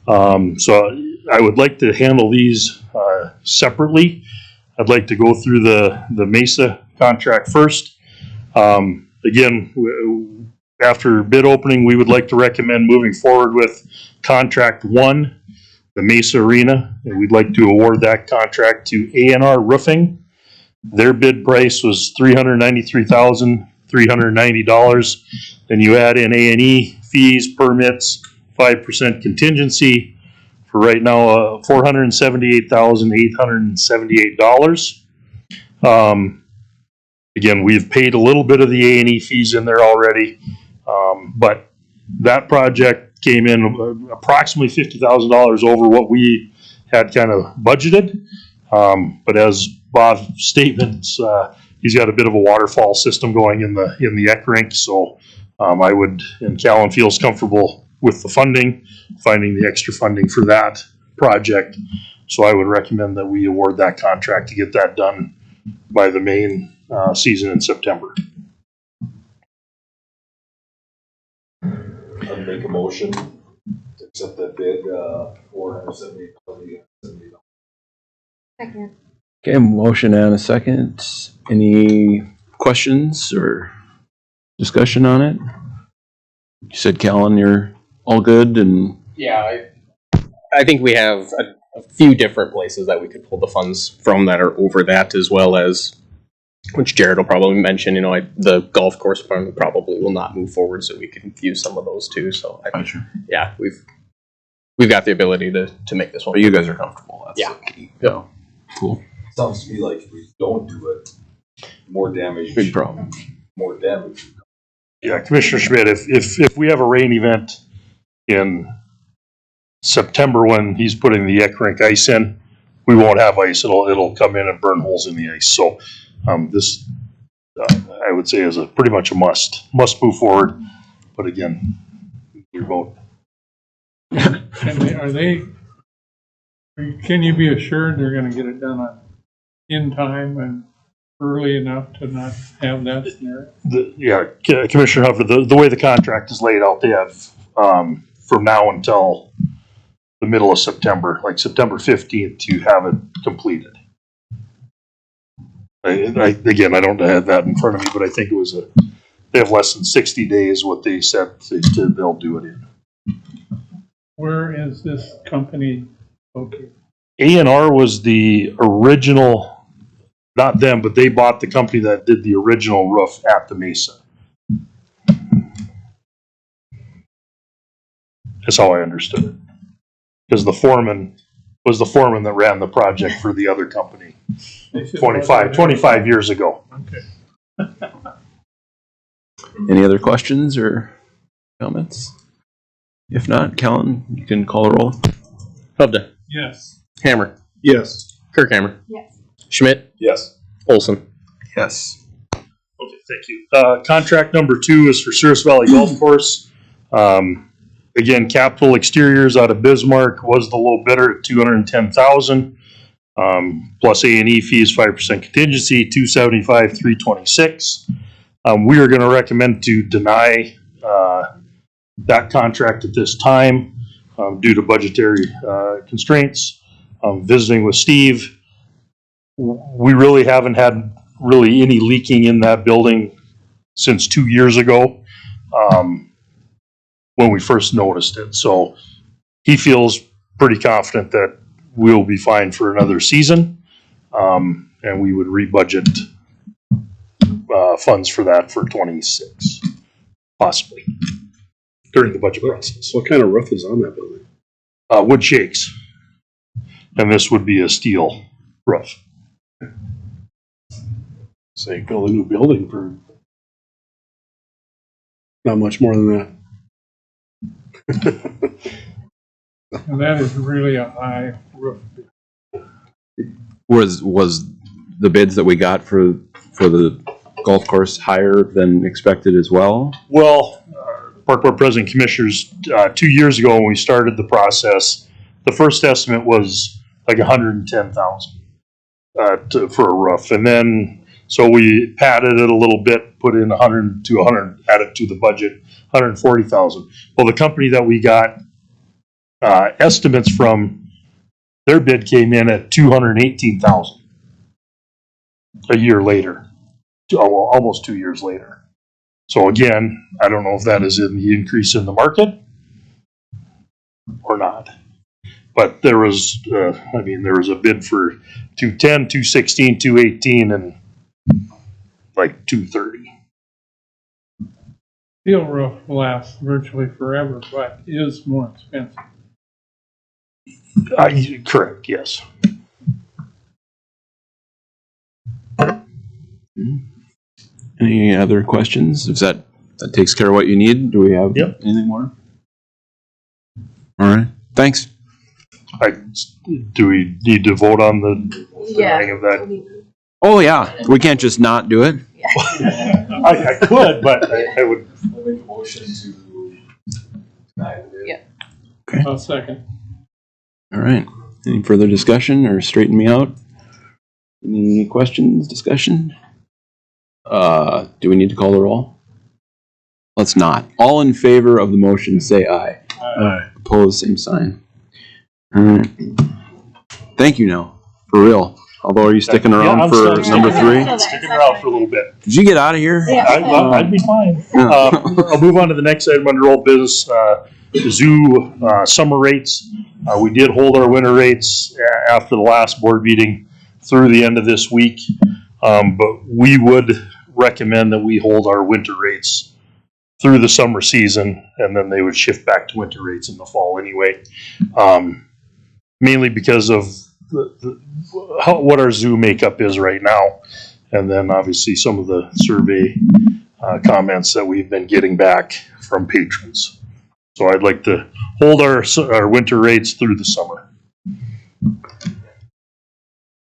So I would like to handle these separately. I'd like to go through the Mesa contract first. Again, after bid opening, we would like to recommend moving forward with contract one, the Mesa Arena, and we'd like to award that contract to A&R Roofing. Their bid price was $393,390. Then you add in A&E fees, permits, 5% contingency for right now, $478,878. Again, we've paid a little bit of the A&E fees in there already, but that project came in approximately $50,000 over what we had kind of budgeted. But as Bob's statements, he's got a bit of a waterfall system going in the Eck rink, so I would, and Callan feels comfortable with the funding, finding the extra funding for that project. So I would recommend that we award that contract to get that done by the main season in September. I'd make a motion to accept that bid, $478,078. Second. Okay, motion and a second. Any questions or discussion on it? You said, Callan, you're all good and. Yeah, I think we have a few different places that we could pull the funds from that are over that, as well as, which Jared will probably mention, the golf course fund probably will not move forward, so we can use some of those too. So yeah, we've got the ability to make this one. But you guys are comfortable. That's Yeah. the key. Yeah. Cool. Sounds to me like if we don't do it, more damage. Big problem. More damage. Yeah, Commissioner Schmidt, if we have a rain event in September when he's putting the Eck rink ice in, we won't have ice. It'll come in and burn holes in the ice. So this, I would say, is pretty much a must move forward. But again, your vote. Can you be assured they're gonna get it done in time and early enough to not have that scenario? Commissioner Hufford, the way the contract is laid out, they have from now until the middle of September, like September 15th, to have it completed. Again, I don't have that in front of me, but I think it was they have less than 60 days what they said they'll do it in. Where is this company located? A&R was the original, not them, but they bought the company that did the original roof at the Mesa. That's how I understood it. Because the foreman was the foreman that ran the project for the other company 25 years ago. Okay. Any other questions or comments? If not, Callan, you can call a roll. Hovda. Yes. Hammer. Yes. Kirkhammer. Yes. Schmidt. Yes. Olson. Yes. Okay, thank you. Contract number 2 is for Cirrus Valley Golf Course. Again, Capital Exteriors out of Bismarck was the low bidder at $210,000. Plus A&E fees, 5% contingency, $275,000, $326,000. We are going to recommend to deny that contract at this time due to budgetary constraints. Visiting with Steve, we really haven't had any leaking in that building since 2 years ago when we first noticed it. So he feels pretty confident that we'll be fine for another season, and we would rebudget funds for that for 26, possibly, during the budget process. What kind of roof is on that building? Wood shakes, and this would be a steel roof. Say, build a new building for not much more than that. And that is really a high roof. Was the bids that we got for the golf course higher than expected as well? Well, Park Board President Commissioners, 2 years ago when we started the process, the first estimate was like $110,000 for a roof, and then so we padded it a little bit, put in 100 to 100, added to the budget, $140,000. Well, the company that we got estimates from, their bid came in at $218,000 a year later, almost 2 years later. So again, I don't know if that is in the increase in the market or not. But there was, there was a bid for 210, 216, 218, and like 230. Steel roof lasts virtually forever, but is more expensive. Correct, yes. Any other questions? If that takes care of what you need, do we have anything more? All right, thanks. Do we need to vote on the denying of that? Oh, yeah, we can't just not do it. I could, but I would. I'll make a motion to deny the bid. Yeah. Okay. I'll second. All right. Any further discussion or straighten me out? Any questions, discussion? Do we need to call the roll? Let's not. All in favor of the motion, say aye. Aye. Opposed, same sign. All right. Thank you now, for real. Although, are you sticking around I'm for number 3? Sticking around for a little bit. Did you get out of here? Yeah. I'd be fine. I'll move on to the next item under old business. Zoo summer rates. We did hold our winter rates after the last board meeting through the end of this week, but we would recommend that we hold our winter rates through the summer season, and then they would shift back to winter rates in the fall anyway. Mainly because of what our zoo makeup is right now, and then obviously some of the survey comments that we've been getting back from patrons. So I'd like to hold our winter rates through the summer.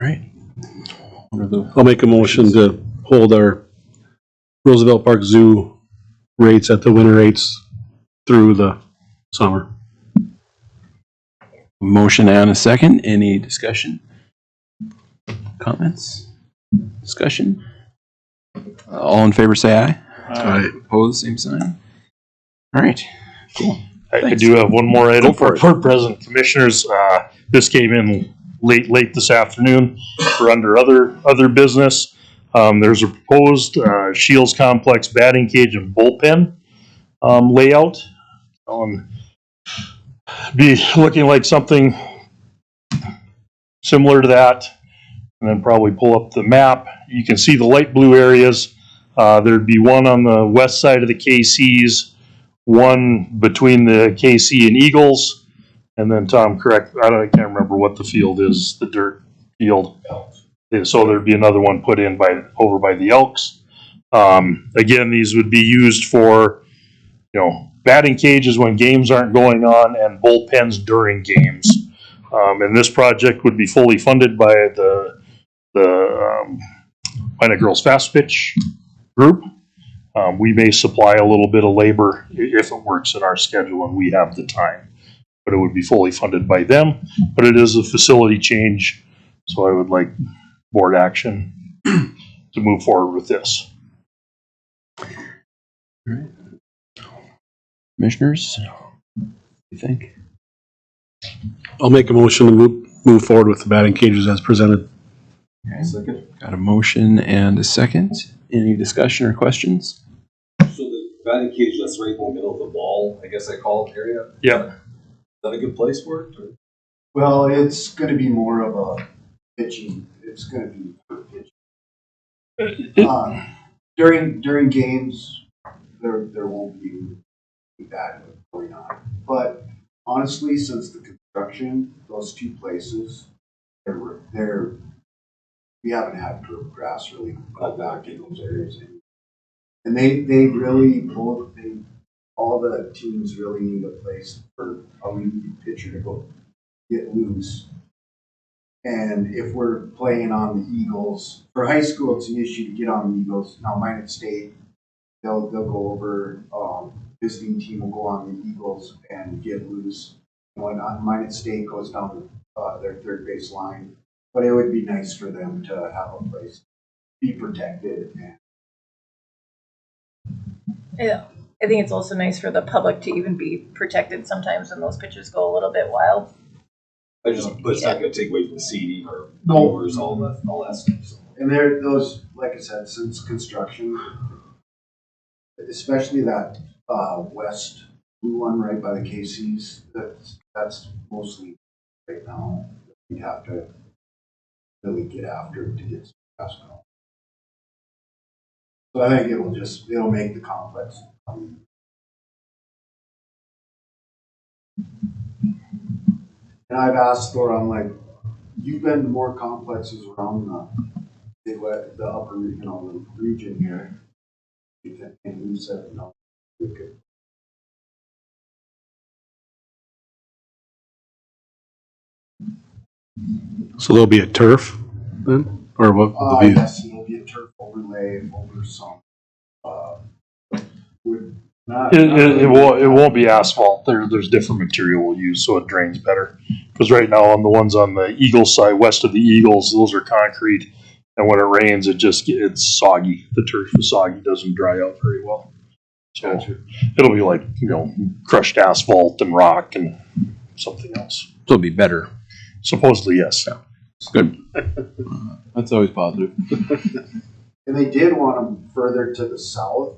Right. I'll make a motion to hold our Roosevelt Park Zoo rates at the winter rates through the summer. Motion and a second. Any discussion? Comments? Discussion? All in favor say aye. Aye. Opposed, same sign. All right. Cool. I do have one more item for President Commissioners. This came in late this afternoon for under other business. There's a proposed Shields Complex batting cage and bullpen layout. Be looking like something similar to that, and then probably pull up the map. You can see the light blue areas. There'd be one on the west side of the KCs, one between the KC and Eagles, and then Tom, correct, I can't remember what the field is, the dirt field. So there'd be another one put in over by the Elks. Again, these would be used for, batting cages when games aren't going on and bullpens during games. And this project would be fully funded by the Minot Girls Fast Pitch group. We may supply a little bit of labor if it works in our schedule and we have the time, but it would be fully funded by them. But it is a facility change, so I would like board action to move forward with this. All right. Commissioners, what do you think? I'll make a motion to move forward with the batting cages as presented. Okay. Second. Got a motion and a second. Any discussion or questions? So the batting cage that's right in the middle of the ball, I guess I call it area. Yeah. Is that a good place for it? Or? Well, it's going to be more of a pitching. It's going to be for pitching. During games, there won't be that going on. But honestly, since the construction, those two places, we haven't had grass really cut back in those areas. And they really all the teams really need a place for a relief pitcher to go get loose. And if we're playing on the Eagles, for high school, it's an issue to get on the Eagles. Now, Minot State, they'll go over, visiting team will go on the Eagles and get loose. When Minot State goes down their third base line, but it would be nice for them to have a place to be protected. Yeah, I think it's also nice for the public to even be protected sometimes when those pitchers go a little bit wild. But it's not going to take away from the seating or mowers, all that stuff. So. And those, like I said, since construction, especially that west blue one right by the KCs, that's mostly right now. We'd have to really get after it to get some grass going. So I think it'll make the complex And I've asked her, I'm like, you've been to more complexes around the upper, the region here. And you said, no. Okay. So there'll be a turf then, or what will be? Yes, it'll be a turf overlay over some, would not. It won't be asphalt. There's different material we'll use so it drains better. Because right now on the ones on the Eagles side, west of the Eagles, those are concrete. And when it rains, it's soggy. The turf is soggy, doesn't dry out very well. So it'll be like, crushed asphalt and rock and something else. So it'll be better. Supposedly, yes. Yeah. Good. That's always positive. And they did want them further to the south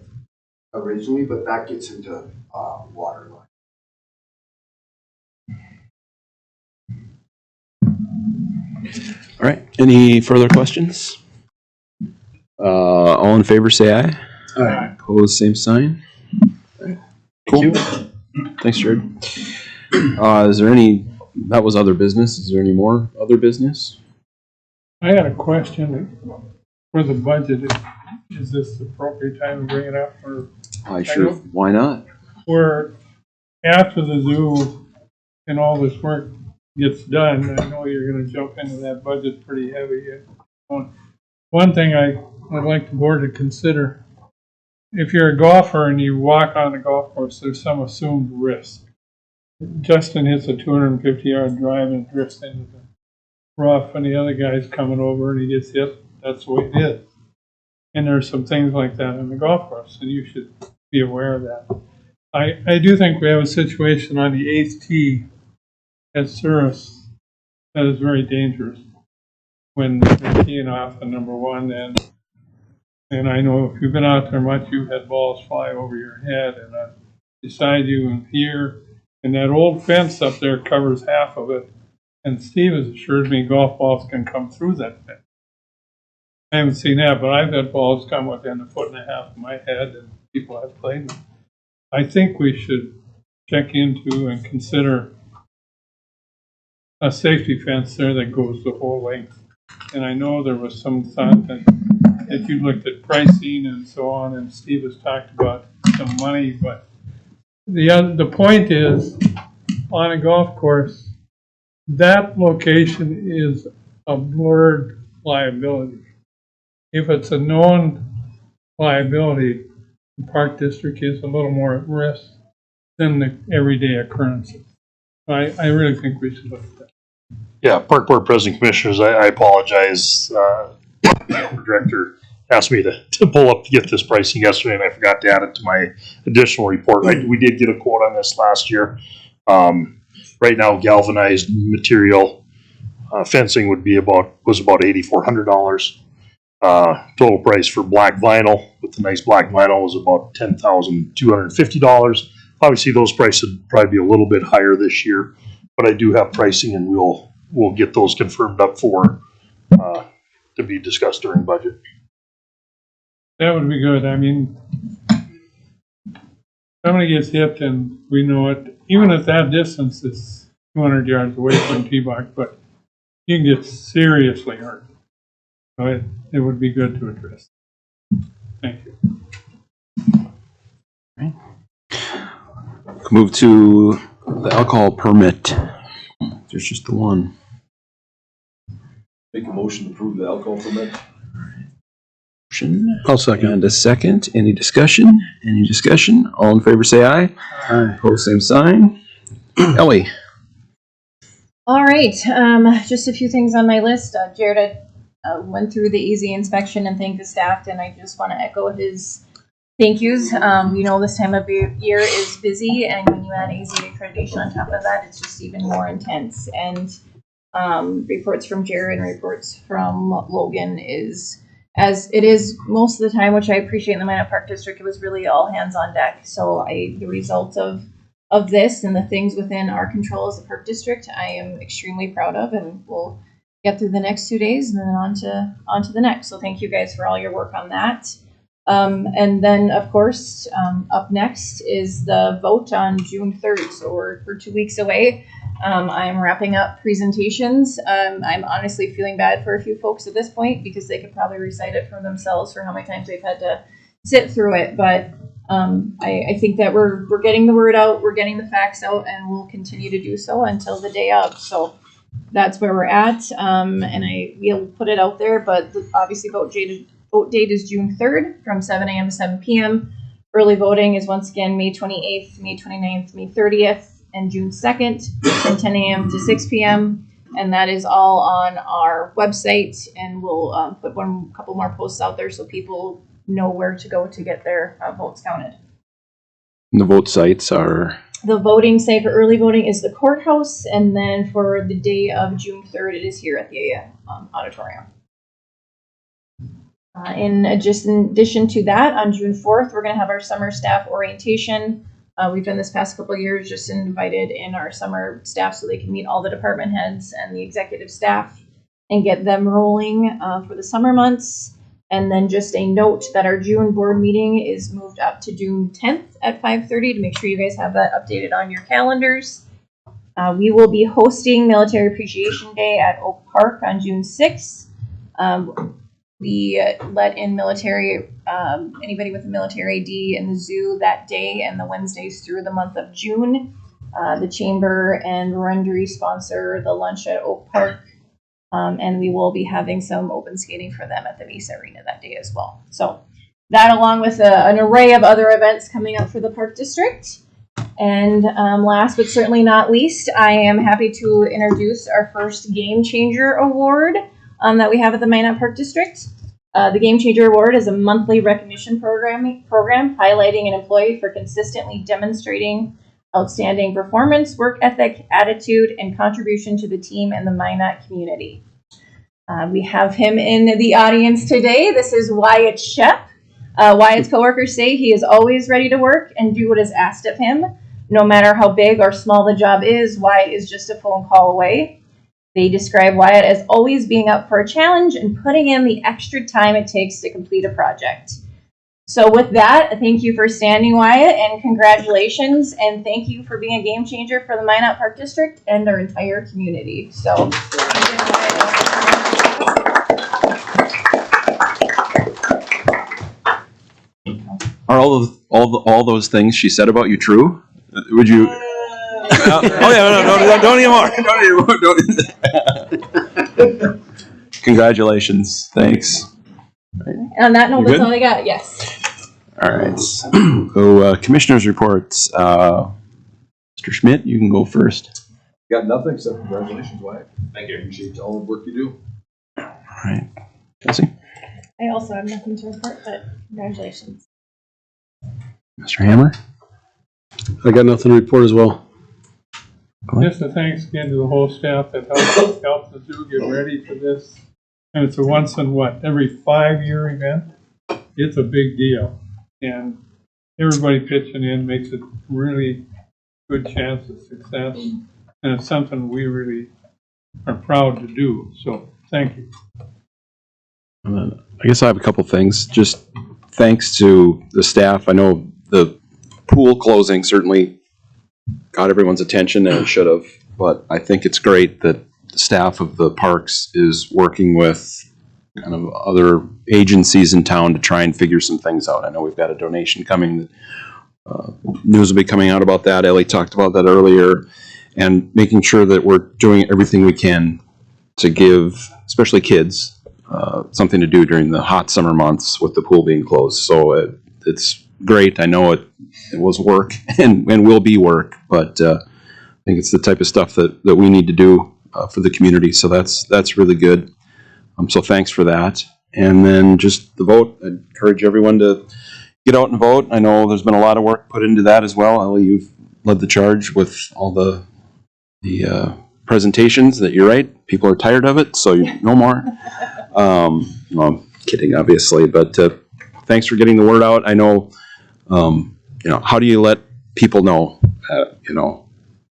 originally, but that gets into water line. All right. Any further questions? All in favor, say aye. Aye. Opposed, same sign. Right. Cool. Thanks, Jared. Is there any? That was other business. Is there any more other business? I had a question for the budget. Is this the appropriate time to bring it up? Or Sure. Why not? Where after the zoo and all this work gets done, I know you're going to jump into that budget pretty heavy. One thing I would like the board to consider, if you're a golfer and you walk on the golf course, there's some assumed risk. Justin hits a 250-yard drive and drifts into the rough, and the other guy's coming over and he gets hit. That's the way it is. And there's some things like that on the golf course, and you should be aware of that. I do think we have a situation on the 8th tee at Cirrus that is very dangerous when they're teeing off the number one. And I know if you've been out there much, you've had balls fly over your head and beside you and here. And that old fence up there covers half of it. And Steve has assured me golf balls can come through that fence. I haven't seen that, but I've had balls come within 1.5 feet of my head and people I've played with. I think we should check into and consider a safety fence there that goes the whole length. And I know there was some thought that you looked at pricing and so on, and Steve has talked about some money, but the point is, on a golf course, that location is a blurred liability. If it's a known liability, the park district is a little more at risk than the everyday occurrences. I really think we should look at that. Yeah, Park Board President Commissioners, I apologize. The director asked me to pull up to get this pricing yesterday, and I forgot to add it to my additional report. We did get a quote on this last year. Right now, galvanized material fencing was about $8,400. Total price for black vinyl with the nice black vinyl was about $10,250. Obviously, those prices would probably be a little bit higher this year, but I do have pricing, and we'll get those confirmed up for to be discussed during budget. That would be good. I mean, somebody gets hit and we know it. Even at that distance, it's 200 yards away from T-box, but you can get seriously hurt. So it would be good to address. Thank you. Right. Move to the alcohol permit. There's just the one. Make a motion to approve the alcohol permit. I'll second. And a second. Any discussion? Any discussion? All in favor say aye. Aye. Opposed, same sign. Ellie. All right, just a few things on my list. Jared went through the easy inspection and thanked the staff, and I just want to echo his thank yous. This time of year is busy, and when you add AZ accreditation on top of that, it's just even more intense. And reports from Jared and reports from Logan is, as it is most of the time, which I appreciate in the Minot Park District, it was really all hands on deck. So the results of this and the things within our control as a park district, I am extremely proud of, and we'll get through the next 2 days and then on to the next. So thank you guys for all your work on that. And then, of course, up next is the vote on June 3rd. So we're 2 weeks away. I'm wrapping up presentations. I'm honestly feeling bad for a few folks at this point because they could probably recite it for themselves for how many times they've had to sit through it. But I think that we're getting the word out, we're getting the facts out, and we'll continue to do so until the day of. So that's where we're at. And we'll put it out there, but obviously vote date is June 3rd from 7 a.m. to 7 p.m. Early voting is once again May 28th, May 29th, May 30th, and June 2nd from 10 a.m. to 6 p.m. And that is all on our website. And we'll put a couple more posts out there so people know where to go to get their votes counted. And the vote sites are? The voting site for early voting is the courthouse. And then for the day of June 3rd, it is here at the auditorium. In addition to that, on June 4th, we're going to have our summer staff orientation. We've done this past couple of years, just invited in our summer staff so they can meet all the department heads and the executive staff and get them rolling for the summer months. And then just a note that our June board meeting is moved up to June 10th at 5:30 to make sure you guys have that updated on your calendars. We will be hosting Military Appreciation Day at Oak Park on June 6th. We let in military, anybody with a military ID in the zoo that day and the Wednesdays through the month of June. The Chamber and Rundery sponsor the lunch at Oak Park. And we will be having some open skating for them at the Mesa Arena that day as well. So that along with an array of other events coming up for the Park District. And last but certainly not least, I am happy to introduce our first Game Changer Award that we have at the Minot Park District. The Game Changer Award is a monthly recognition program highlighting an employee for consistently demonstrating outstanding performance, work ethic, attitude, and contribution to the team and the Minot community. We have him in the audience today. This is Wyatt Shep. Wyatt's coworkers say he is always ready to work and do what is asked of him. No matter how big or small the job is, Wyatt is just a phone call away. They describe Wyatt as always being up for a challenge and putting in the extra time it takes to complete a project. So with that, thank you for standing, Wyatt, and congratulations, and thank you for being a game changer for the Minot Park District and our entire community. So, Are all those things she said about you true? Would you? Oh yeah, no, don't anymore. Congratulations. Thanks. And on that note, that's all I got. Yes. All right. So commissioners' reports. Mr. Schmidt, you can go first. Got nothing except congratulations, Wyatt. Thank you. Appreciate all the work you do. All right. Jesse. I also have nothing to report, but congratulations. Mr. Hammer. I got nothing to report as well. Just a thanks again to the whole staff that helped the zoo get ready for this. And it's a once in every 5-year event. It's a big deal. And everybody pitching in makes it really good chance of success. And it's something we really are proud to do. So thank you. I guess I have a couple things. Just thanks to the staff. I know the pool closing certainly got everyone's attention, and it should have. But I think it's great that the staff of the parks is working with kind of other agencies in town to try and figure some things out. I know we've got a donation coming. News will be coming out about that. Ellie talked about that earlier, and making sure that we're doing everything we can to give, especially kids, something to do during the hot summer months with the pool being closed. So it's great. I know it was work and will be work, but I think it's the type of stuff that we need to do for the community. So that's really good. So thanks for that. And then just the vote. I encourage everyone to get out and vote. I know there's been a lot of work put into that as well. Ellie, you've led the charge with all the presentations. That you're right. People are tired of it, so no more. Well, I'm kidding, obviously, but thanks for getting the word out. I know, how do you let people know?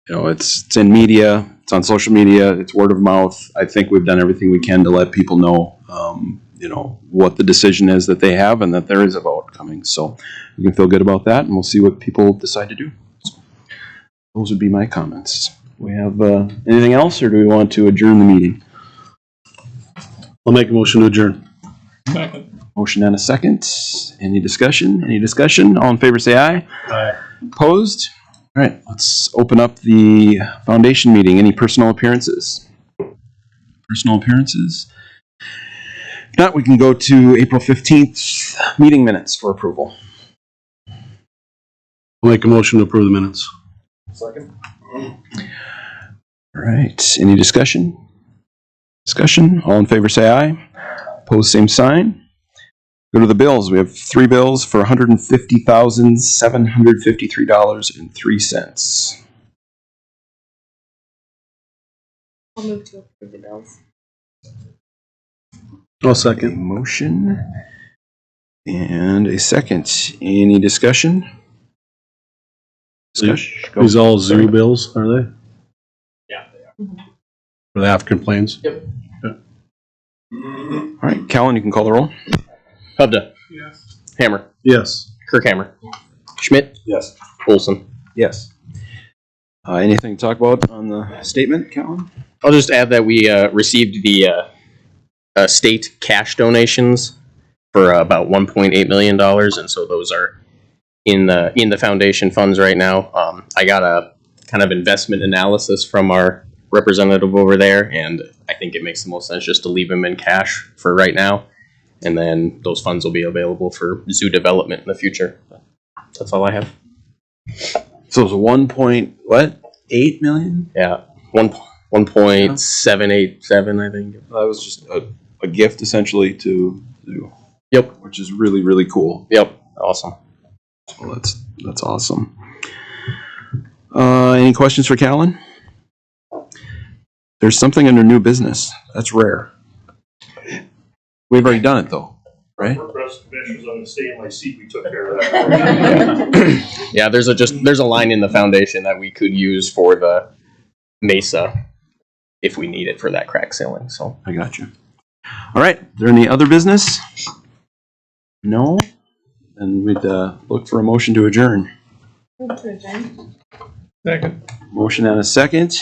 It's in media, it's on social media, it's word of mouth. I think we've done everything we can to let people know what the decision is that they have and that there is a vote coming. So we can feel good about that, and we'll see what people decide to do. So those would be my comments. We have anything else, or do we want to adjourn the meeting? I'll make a motion to adjourn. Second. Motion and a second. Any discussion? Any discussion? All in favor say aye. Aye. Opposed? All right, let's open up the foundation meeting. Any personal appearances? Personal appearances? If not, we can go to April 15th meeting minutes for approval. I'll make a motion to approve the minutes. Second. All right, any discussion? Discussion? All in favor say aye. Opposed, same sign. Go to the bills. We have 3 bills for $150,753.03. I'll move to approve the bills. I'll second. A motion and a second. Any discussion? Discussion? Go. These all zoo bills, are they? Yeah, they are. For the African Plains? Yep. All right, Callan, you can call the roll. Hubda. Yes. Hammer. Yes. Kirkhammer. Schmidt. Yes. Olson. Yes. Anything to talk about on the statement, Callan? I'll just add that we received the state cash donations for about $1.8 million, and so those are in the foundation funds right now. I got a kind of investment analysis from our representative over there, and I think it makes the most sense just to leave them in cash for right now, and then those funds will be available for zoo development in the future. That's all I have. So it was 1.8 million? Yeah, 1.787, I think. That was just a gift essentially to zoo. Yep. Which is really, really cool. Yep. Awesome. Well, that's awesome. Any questions for Callan? There's something under new business. That's rare. We've already done it though, right? Rest commissioners, I'm gonna stay in my seat, we took care of that. Yeah, there's a line in the foundation that we could use for the Mesa if we need it for that crack sealing. So I got you. All right. Is there any other business? No? Then we'd look for a motion to adjourn. Move to adjourn. Second. Motion and a second.